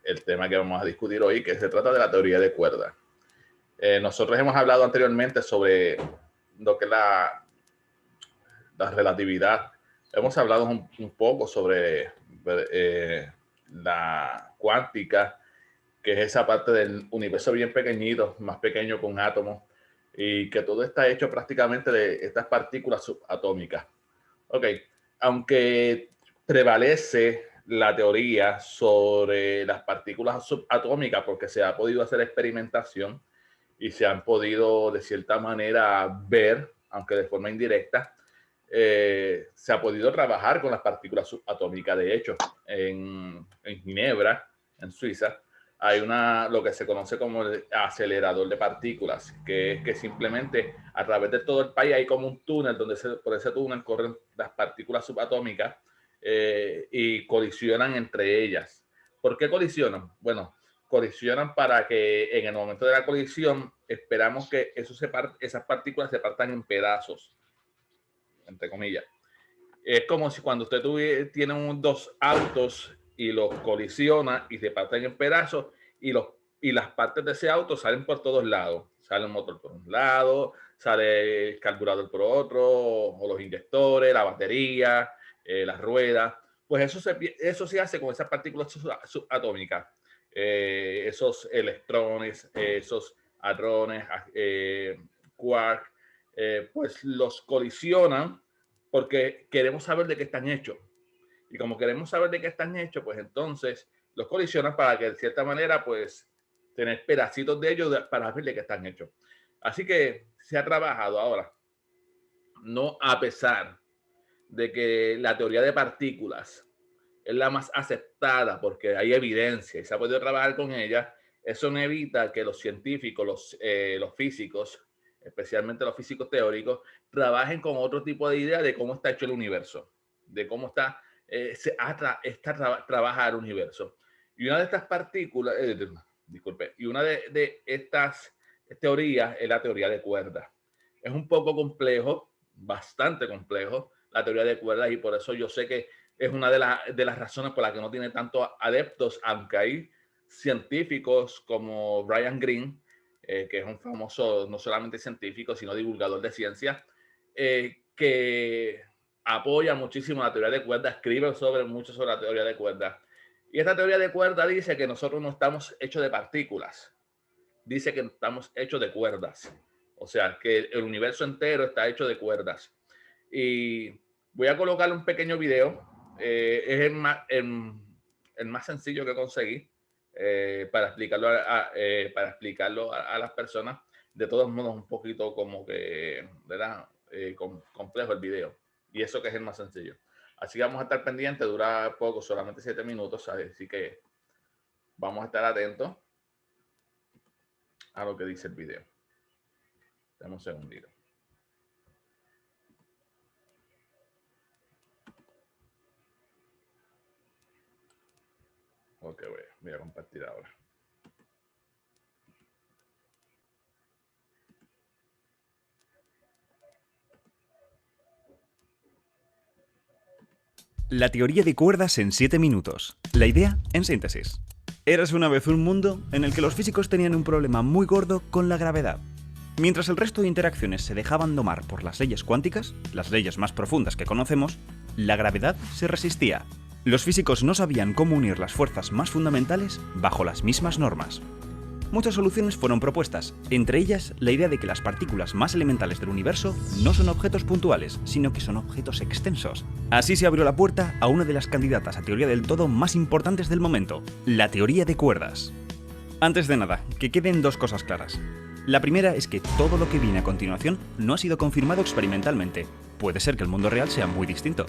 el tema que vamos a discutir hoy, que se trata de la teoría de cuerdas. Nosotros hemos hablado anteriormente sobre lo que es la relatividad. Hemos hablado un poco sobre la cuántica, que es esa parte del universo bien pequeñito, más pequeño con átomos, y que todo está hecho prácticamente de estas partículas subatómicas. Ok, aunque prevalece la teoría sobre las partículas subatómicas porque se ha podido hacer experimentación y se han podido de cierta manera ver, aunque de forma indirecta, se ha podido trabajar con las partículas subatómicas. De hecho, en Ginebra, en Suiza, hay lo que se conoce como el acelerador de partículas, que es que simplemente a través de todo el país hay como un túnel donde por ese túnel corren las partículas subatómicas y colisionan entre ellas. ¿Por qué colisionan? Bueno, colisionan para que en el momento de la colisión esperamos que esas partículas se partan en pedazos, entre comillas. Es como si cuando usted tiene dos autos y los colisiona y se parten en pedazos y las partes de ese auto salen por todos lados. Sale el motor por un lado, sale el carburador por otro, o los inyectores, la batería, las ruedas. Pues eso se hace con esas partículas subatómicas. Esos electrones, esos hadrones, quark, pues los colisionan porque queremos saber de qué están hechos. Y como queremos saber de qué están hechos, pues entonces los colisionan para que de cierta manera, pues, tener pedacitos de ellos para ver de qué están hechos. Así que se ha trabajado ahora, no a pesar de que la teoría de partículas es la más aceptada porque hay evidencia y se ha podido trabajar con ella. Eso no evita que los científicos, los físicos, especialmente los físicos teóricos, trabajen con otro tipo de idea de cómo está hecho el universo, de cómo trabaja el universo. Y una de estas partículas, y una de estas teorías es la teoría de cuerdas. Es un poco complejo, bastante complejo, la teoría de cuerdas, y por eso yo sé que es una de las razones por las que no tiene tantos adeptos, aunque hay científicos como Brian Greene, que es un famoso, no solamente científico, sino divulgador de ciencia, que apoya muchísimo la teoría de cuerdas, escribe mucho sobre la teoría de cuerdas. Y esta teoría de cuerdas dice que nosotros no estamos hechos de partículas, dice que estamos hechos de cuerdas. O sea, que el universo entero está hecho de cuerdas. Y voy a colocarle un pequeño video. Es el más sencillo que conseguí para explicarlo a las personas. De todos modos, un poquito como que, ¿verdad? Complejo el video. Y eso que es el más sencillo. Así que vamos a estar pendientes. Dura poco, solamente 7 minutos. Así que vamos a estar atentos a lo que dice el video. Dame un segundito. Ok, voy a compartir ahora. La teoría de cuerdas en 7 minutos. La idea en síntesis. Érase una vez un mundo en el que los físicos tenían un problema muy gordo con la gravedad. Mientras el resto de interacciones se dejaban domar por las leyes cuánticas, las leyes más profundas que conocemos, la gravedad se resistía. Los físicos no sabían cómo unir las fuerzas más fundamentales bajo las mismas normas. Muchas soluciones fueron propuestas, entre ellas la idea de que las partículas más elementales del universo no son objetos puntuales, sino que son objetos extensos. Así se abrió la puerta a una de las candidatas a teoría del todo más importantes del momento, la teoría de cuerdas. Antes de nada, que queden dos cosas claras. La primera es que todo lo que viene a continuación no ha sido confirmado experimentalmente. Puede ser que el mundo real sea muy distinto.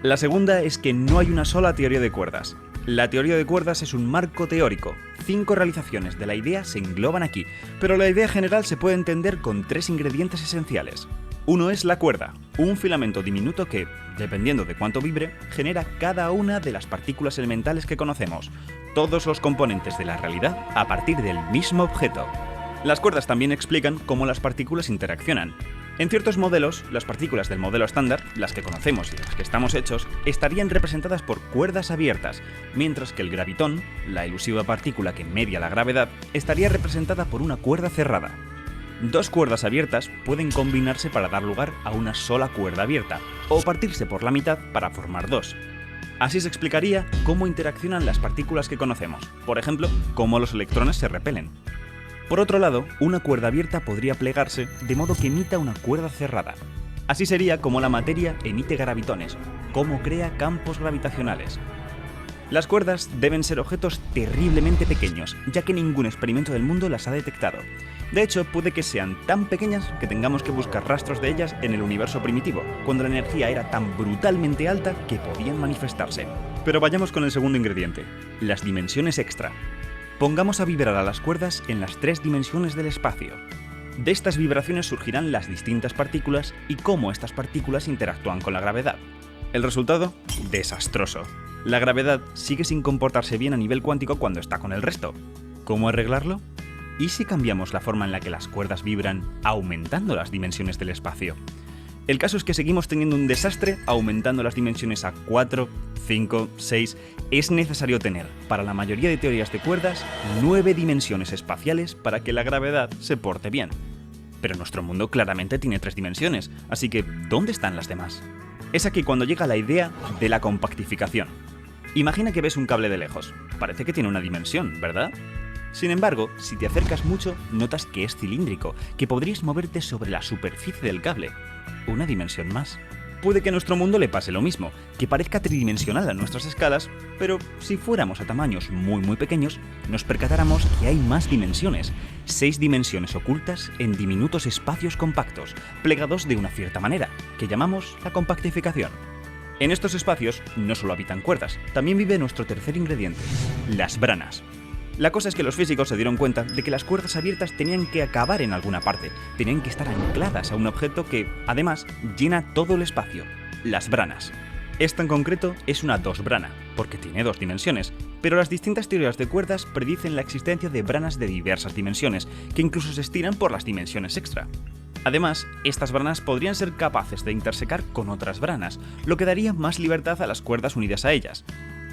La segunda es que no hay una sola teoría de cuerdas. La teoría de cuerdas es un marco teórico. 5 realizaciones de la idea se engloban aquí, pero la idea general se puede entender con 3 ingredientes esenciales. Uno es la cuerda, un filamento diminuto que, dependiendo de cuánto vibre, genera cada una de las partículas elementales que conocemos, todos los componentes de la realidad a partir del mismo objeto. Las cuerdas también explican cómo las partículas interaccionan. En ciertos modelos, las partículas del modelo estándar, las que conocemos y de las que estamos hechos, estarían representadas por cuerdas abiertas, mientras que el gravitón, la elusiva partícula que media la gravedad, estaría representada por una cuerda cerrada. Dos cuerdas abiertas pueden combinarse para dar lugar a una sola cuerda abierta, o partirse por la mitad para formar dos. Así se explicaría cómo interaccionan las partículas que conocemos, por ejemplo, cómo los electrones se repelen. Por otro lado, una cuerda abierta podría plegarse de modo que emita una cuerda cerrada. Así sería como la materia emite gravitones, cómo crea campos gravitacionales. Las cuerdas deben ser objetos terriblemente pequeños, ya que ningún experimento del mundo las ha detectado. De hecho, puede que sean tan pequeñas que tengamos que buscar rastros de ellas en el universo primitivo, cuando la energía era tan brutalmente alta que podían manifestarse. Pero vayamos con el segundo ingrediente, las dimensiones extra. Pongamos a vibrar a las cuerdas en las 3 dimensiones del espacio. De estas vibraciones surgirán las distintas partículas y cómo estas partículas interactúan con la gravedad. El resultado, desastroso. La gravedad sigue sin comportarse bien a nivel cuántico cuando está con el resto. ¿Cómo arreglarlo? ¿Y si cambiamos la forma en la que las cuerdas vibran, aumentando las dimensiones del espacio? El caso es que seguimos teniendo un desastre aumentando las dimensiones a 4, 5, 6. Es necesario tener, para la mayoría de teorías de cuerdas, 9 dimensiones espaciales para que la gravedad se porte bien. Pero nuestro mundo claramente tiene 3 dimensiones, así que ¿dónde están las demás? Es aquí cuando llega la idea de la compactificación. Imagina que ves un cable de lejos. Parece que tiene una dimensión, ¿verdad? Sin embargo, si te acercas mucho, notas que es cilíndrico, que podrías moverte sobre la superficie del cable. Una dimensión más. Puede que a nuestro mundo le pase lo mismo, que parezca tridimensional a nuestras escalas, pero si fuéramos a tamaños muy pequeños, nos percatáramos que hay más dimensiones, 6 dimensiones ocultas en diminutos espacios compactos, plegados de una cierta manera, que llamamos la compactificación. En estos espacios no solo habitan cuerdas, también vive nuestro tercer ingrediente, las branas. La cosa es que los físicos se dieron cuenta de que las cuerdas abiertas tenían que acabar en alguna parte, tenían que estar ancladas a un objeto que, además, llena todo el espacio, las branas. Esta en concreto es una dosbrana, porque tiene 2 dimensiones, pero las distintas teorías de cuerdas predicen la existencia de branas de diversas dimensiones, que incluso se estiran por las dimensiones extra. Además, estas branas podrían ser capaces de intersecar con otras branas, lo que daría más libertad a las cuerdas unidas a ellas.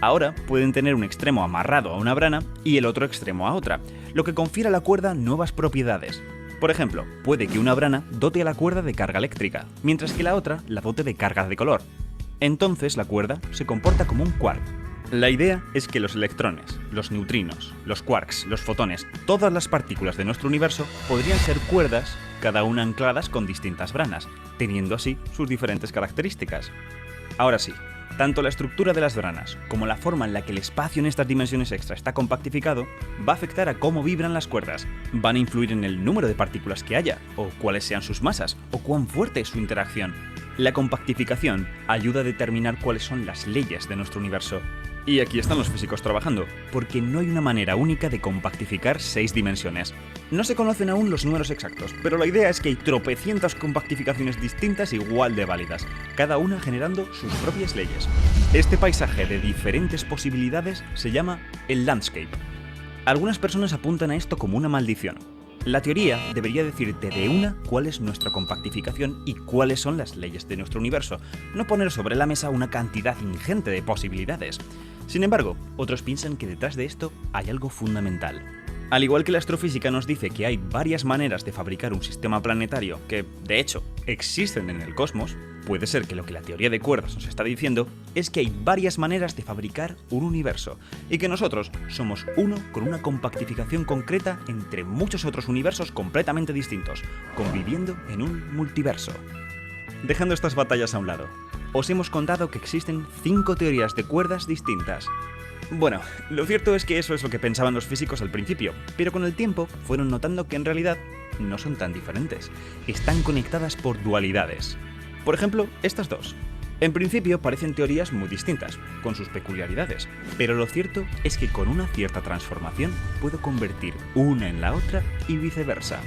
Ahora pueden tener un extremo amarrado a una brana y el otro extremo a otra, lo que confiere a la cuerda nuevas propiedades. Por ejemplo, puede que una brana dote a la cuerda de carga eléctrica, mientras que la otra la dote de carga de color. Entonces la cuerda se comporta como un quark. La idea es que los electrones, los neutrinos, los quarks, los fotones, todas las partículas de nuestro universo podrían ser cuerdas, cada una ancladas con distintas branas, teniendo así sus diferentes características. Ahora sí, tanto la estructura de las branas como la forma en la que el espacio en estas dimensiones extra está compactificado va a afectar a cómo vibran las cuerdas, van a influir en el número de partículas que haya, o cuáles sean sus masas, o cuán fuerte es su interacción. La compactificación ayuda a determinar cuáles son las leyes de nuestro universo. Y aquí están los físicos trabajando, porque no hay una manera única de compactificar 6 dimensiones. No se conocen aún los números exactos, pero la idea es que hay tropecientas compactificaciones distintas igual de válidas, cada una generando sus propias leyes. Este paisaje de diferentes posibilidades se llama el landscape. Algunas personas apuntan a esto como una maldición. La teoría debería decirte de una cuál es nuestra compactificación y cuáles son las leyes de nuestro universo, no poner sobre la mesa una cantidad ingente de posibilidades. Sin embargo, otros piensan que detrás de esto hay algo fundamental. Al igual que la astrofísica nos dice que hay varias maneras de fabricar un sistema planetario que, de hecho, existen en el cosmos, puede ser que lo que la teoría de cuerdas nos está diciendo es que hay varias maneras de fabricar un universo y que nosotros somos uno con una compactificación concreta entre muchos otros universos completamente distintos, conviviendo en un multiverso. Dejando estas batallas a un lado, os hemos contado que existen 5 teorías de cuerdas distintas. Bueno, lo cierto es que eso es lo que pensaban los físicos al principio, pero con el tiempo fueron notando que en realidad no son tan diferentes. Están conectadas por dualidades. Por ejemplo, estas dos. En principio parecen teorías muy distintas, con sus peculiaridades, pero lo cierto es que con una cierta transformación puedo convertir una en la otra y viceversa.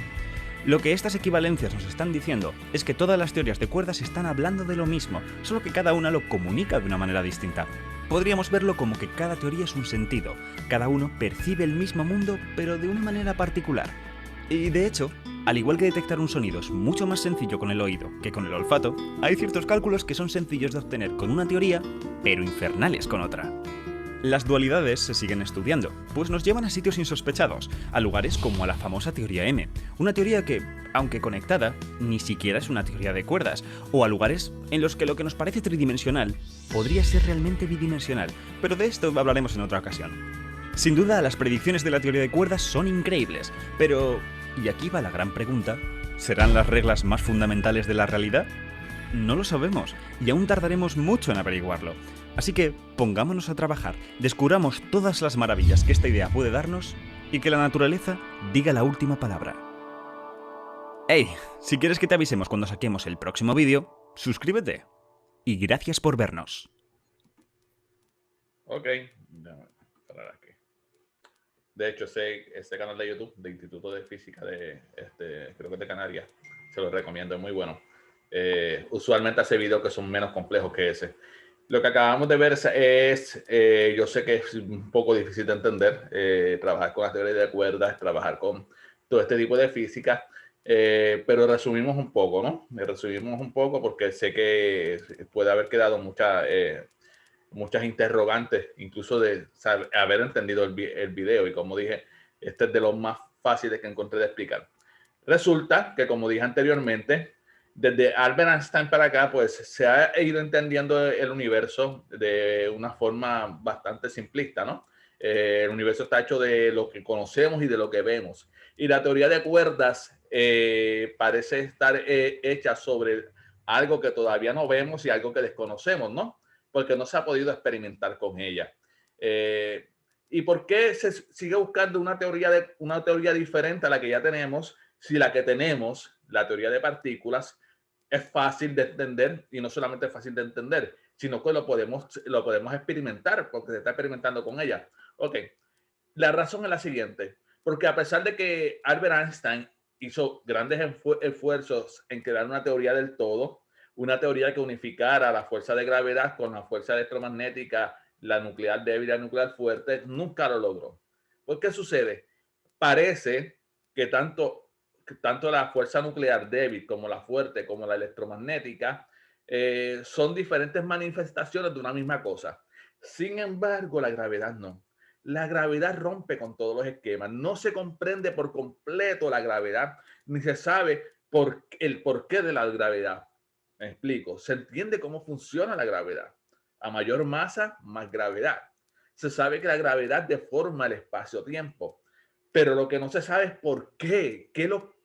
Lo que estas equivalencias nos están diciendo es que todas las teorías de cuerdas están hablando de lo mismo, solo que cada una lo comunica de una manera distinta. Podríamos verlo como que cada teoría es un sentido, cada uno percibe el mismo mundo pero de una manera particular. Y de hecho, Al igual que detectar un sonido es mucho más sencillo con el oído que con el olfato, hay ciertos cálculos que son sencillos de obtener con una teoría, pero infernales con otra. Las dualidades se siguen estudiando, pues nos llevan a sitios insospechados, a lugares como a la famosa teoría M, una teoría que, aunque conectada, ni siquiera es una teoría de cuerdas, o a lugares en los que lo que nos parece tridimensional podría ser realmente bidimensional, pero de esto hablaremos en otra ocasión. Sin duda, las predicciones de la teoría de cuerdas son increíbles, pero, y aquí va la gran pregunta, ¿serán las reglas más fundamentales de la realidad? No lo sabemos, y aún tardaremos mucho en averiguarlo. Así que pongámonos a trabajar, descubramos todas las maravillas que esta idea puede darnos y que la naturaleza diga la última palabra. ¡Hey! Si quieres que te avisemos cuando saquemos el próximo vídeo, suscríbete. Y gracias por vernos. Ok, déjame parar aquí. De hecho, ese canal de YouTube de Instituto de Física creo que es de Canarias, se lo recomiendo, es muy bueno. Usualmente hace videos que son menos complejos que ese. Lo que acabamos de ver yo sé que es un poco difícil de entender, trabajar con las teorías de cuerdas, trabajar con todo este tipo de física, pero resumimos un poco, ¿no? Resumimos un poco porque sé que puede haber quedado muchas interrogantes, incluso de haber entendido el video. Y como dije, este es de los más fáciles que encontré de explicar. Resulta que, como dije anteriormente, desde Albert Einstein para acá, pues se ha ido entendiendo el universo de una forma bastante simplista, ¿no? El universo está hecho de lo que conocemos y de lo que vemos. Y la teoría de cuerdas parece estar hecha sobre algo que todavía no vemos y algo que desconocemos, ¿no? Porque no se ha podido experimentar con ella. ¿Y por qué se sigue buscando una teoría diferente a la que ya tenemos? Si la que tenemos, la teoría de partículas, es fácil de entender, y no solamente es fácil de entender, sino que lo podemos experimentar porque se está experimentando con ella. Ok, la razón es la siguiente, porque a pesar de que Albert Einstein hizo grandes esfuerzos en crear una teoría del todo, una teoría que unificara la fuerza de gravedad con la fuerza electromagnética, la nuclear débil y la nuclear fuerte, nunca lo logró. ¿Por qué sucede? Parece que tanto la fuerza nuclear débil como la fuerte, como la electromagnética, son diferentes manifestaciones de una misma cosa. Sin embargo, la gravedad no. La gravedad rompe con todos los esquemas. No se comprende por completo la gravedad, ni se sabe el porqué de la gravedad. Me explico. Se entiende cómo funciona la gravedad. A mayor masa, más gravedad. Se sabe que la gravedad deforma el espacio-tiempo, pero lo que no se sabe es por qué,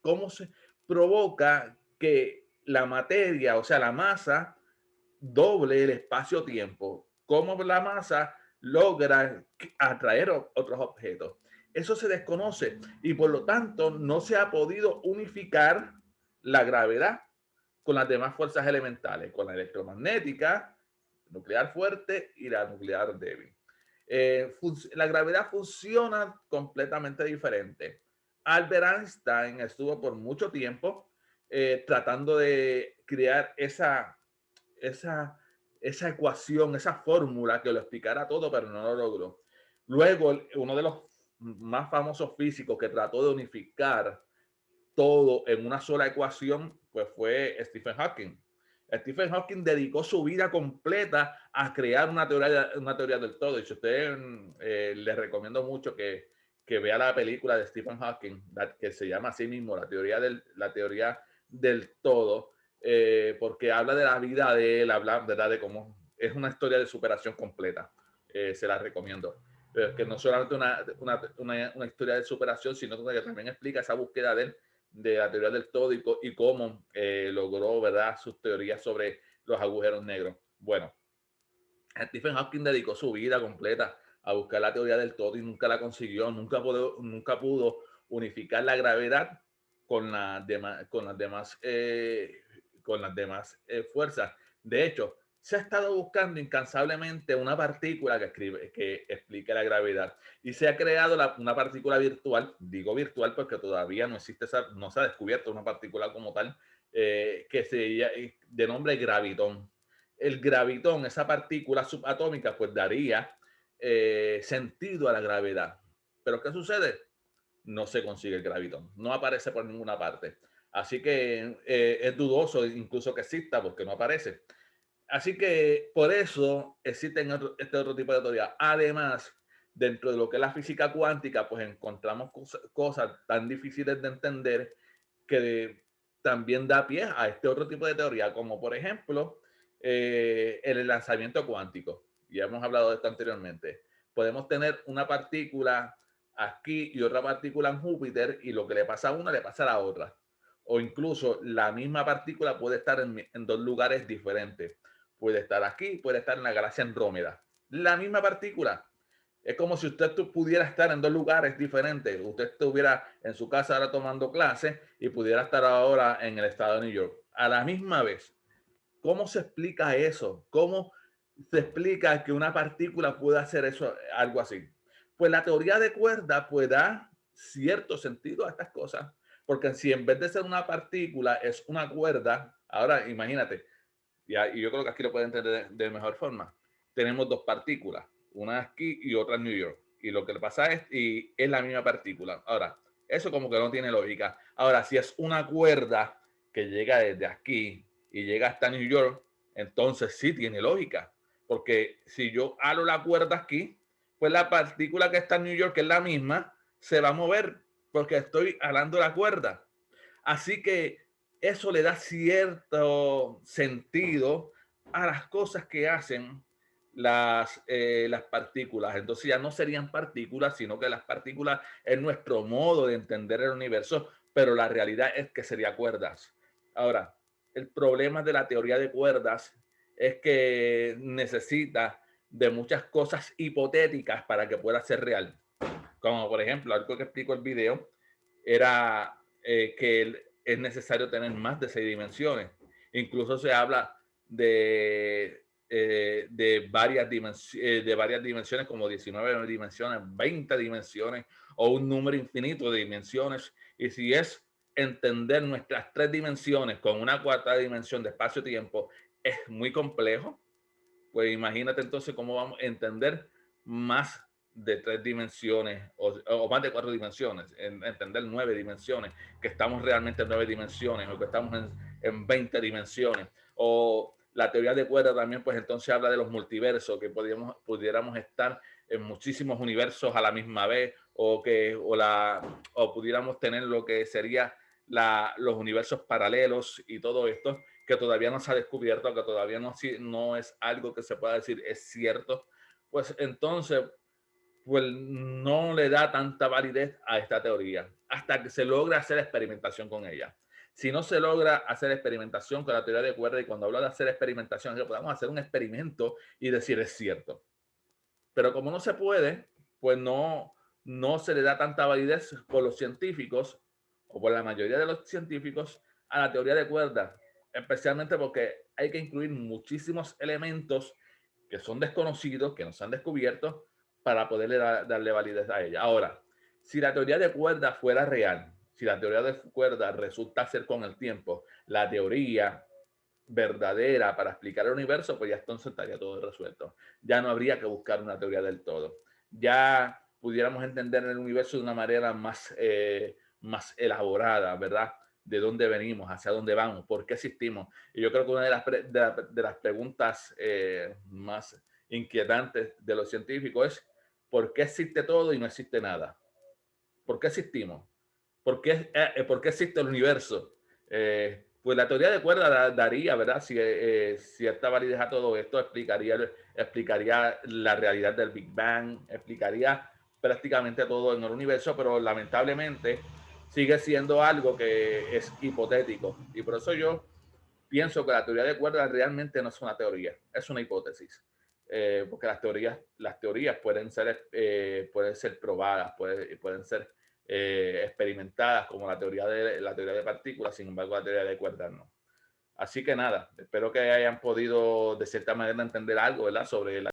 cómo se provoca que la materia, o sea, la masa, doble el espacio-tiempo. Cómo la masa logra atraer otros objetos. Eso se desconoce y por lo tanto no se ha podido unificar la gravedad con las demás fuerzas elementales, con la electromagnética, nuclear fuerte y la nuclear débil. La gravedad funciona completamente diferente. Albert Einstein estuvo por mucho tiempo tratando de crear esa ecuación, esa fórmula que lo explicara todo, pero no lo logró. Luego, uno de los más famosos físicos que trató de unificar todo en una sola ecuación, pues fue Stephen Hawking. Stephen Hawking dedicó su vida completa a crear una teoría del todo. Y si usted le recomiendo mucho que vea la película de Stephen Hawking, que se llama así mismo, la teoría del todo, porque habla de la vida de él, habla, ¿verdad?, de cómo es una historia de superación completa. Se la recomiendo. Pero que no solamente una historia de superación, sino que también explica esa búsqueda de la teoría del todo y cómo logró, ¿verdad?, sus teorías sobre los agujeros negros. Bueno, Stephen Hawking dedicó su vida completa a buscar la teoría del todo y nunca la consiguió, nunca pudo unificar la gravedad con con las demás fuerzas. De hecho, se ha estado buscando incansablemente una partícula que explique la gravedad y se ha creado una partícula virtual. Digo virtual porque todavía no existe, no se ha descubierto una partícula como tal, que se de nombre gravitón. El gravitón, esa partícula subatómica, pues daría sentido a la gravedad. Pero ¿qué sucede? no se consigue el gravitón, no aparece por ninguna parte. Así que es dudoso incluso que exista porque no aparece. Así que por eso existen este otro tipo de teoría. Además, dentro de lo que es la física cuántica, pues encontramos cosas tan difíciles de entender que también da pie a este otro tipo de teoría, como por ejemplo el lanzamiento cuántico. Ya hemos hablado de esto anteriormente. Podemos tener una partícula aquí y otra partícula en Júpiter y lo que le pasa a una le pasa a la otra. O incluso la misma partícula puede estar en dos lugares diferentes. Puede estar aquí, puede estar en la galaxia Andrómeda. La misma partícula. Es como si usted pudiera estar en dos lugares diferentes. Usted estuviera en su casa ahora tomando clases y pudiera estar ahora en el estado de New York. A la misma vez. ¿Cómo se explica eso? ¿Cómo se explica que una partícula pueda hacer eso, algo así? Pues la teoría de cuerda pues da cierto sentido a estas cosas, porque si en vez de ser una partícula es una cuerda, ahora imagínate, y yo creo que aquí lo pueden entender de mejor forma. Tenemos dos partículas, una aquí y otra en New York. Y lo que le pasa es la misma partícula. Ahora, eso como que no tiene lógica. Ahora, si es una cuerda que llega desde aquí y llega hasta New York, entonces sí tiene lógica. Porque si yo halo la cuerda aquí, pues la partícula que está en New York, que es la misma, se va a mover porque estoy halando la cuerda. Así que eso le da cierto sentido a las cosas que hacen las partículas. Entonces ya no serían partículas, sino que las partículas es nuestro modo de entender el universo, pero la realidad es que sería cuerdas. Ahora, el problema de la teoría de cuerdas es que necesita de muchas cosas hipotéticas para que pueda ser real. Como por ejemplo, algo que explico el video era que es necesario tener más de 6 dimensiones. Incluso se habla de varias dimensiones, como 19 dimensiones, 20 dimensiones o un número infinito de dimensiones. Y si es entender nuestras 3 dimensiones con una cuarta dimensión de espacio-tiempo, es muy complejo. Pues imagínate entonces cómo vamos a entender más de 3 dimensiones o más de 4 dimensiones, entender 9 dimensiones, que estamos realmente en 9 dimensiones o que estamos en 20 dimensiones. O la teoría de cuerda también, pues entonces habla de los multiversos, que pudiéramos estar en muchísimos universos a la misma vez o pudiéramos tener lo que sería los universos paralelos y todo esto que todavía no se ha descubierto, que todavía no es algo que se pueda decir es cierto, pues entonces pues no le da tanta validez a esta teoría hasta que se logra hacer experimentación con ella. Si no se logra hacer experimentación con la teoría de cuerda, y cuando hablo de hacer experimentación, que podamos hacer un experimento y decir es cierto. Pero como no se puede, pues no se le da tanta validez por los científicos o por la mayoría de los científicos a la teoría de cuerda, especialmente porque hay que incluir muchísimos elementos que son desconocidos, que no se han descubierto, para poderle darle validez a ella. Ahora, si la teoría de cuerda fuera real, si la teoría de cuerda resulta ser con el tiempo la teoría verdadera para explicar el universo, pues ya entonces estaría todo resuelto. Ya no habría que buscar una teoría del todo. Ya pudiéramos entender el universo de una manera más elaborada, ¿verdad? De dónde venimos, hacia dónde vamos, por qué existimos. Y yo creo que una de las preguntas más inquietantes de los científicos es ¿por qué existe todo y no existe nada? ¿Por qué existimos? ¿Por qué existe el universo? Pues la teoría de cuerda daría, ¿verdad? Si esta validez a todo esto, explicaría la realidad del Big Bang, explicaría prácticamente todo en el universo, pero lamentablemente sigue siendo algo que es hipotético. Y por eso yo pienso que la teoría de cuerdas realmente no es una teoría, es una hipótesis. Porque las teorías pueden ser probadas, pueden ser experimentadas como la teoría de partículas, sin embargo la teoría de cuerdas no. Así que nada, espero que hayan podido de cierta manera entender algo, ¿verdad? Sobre la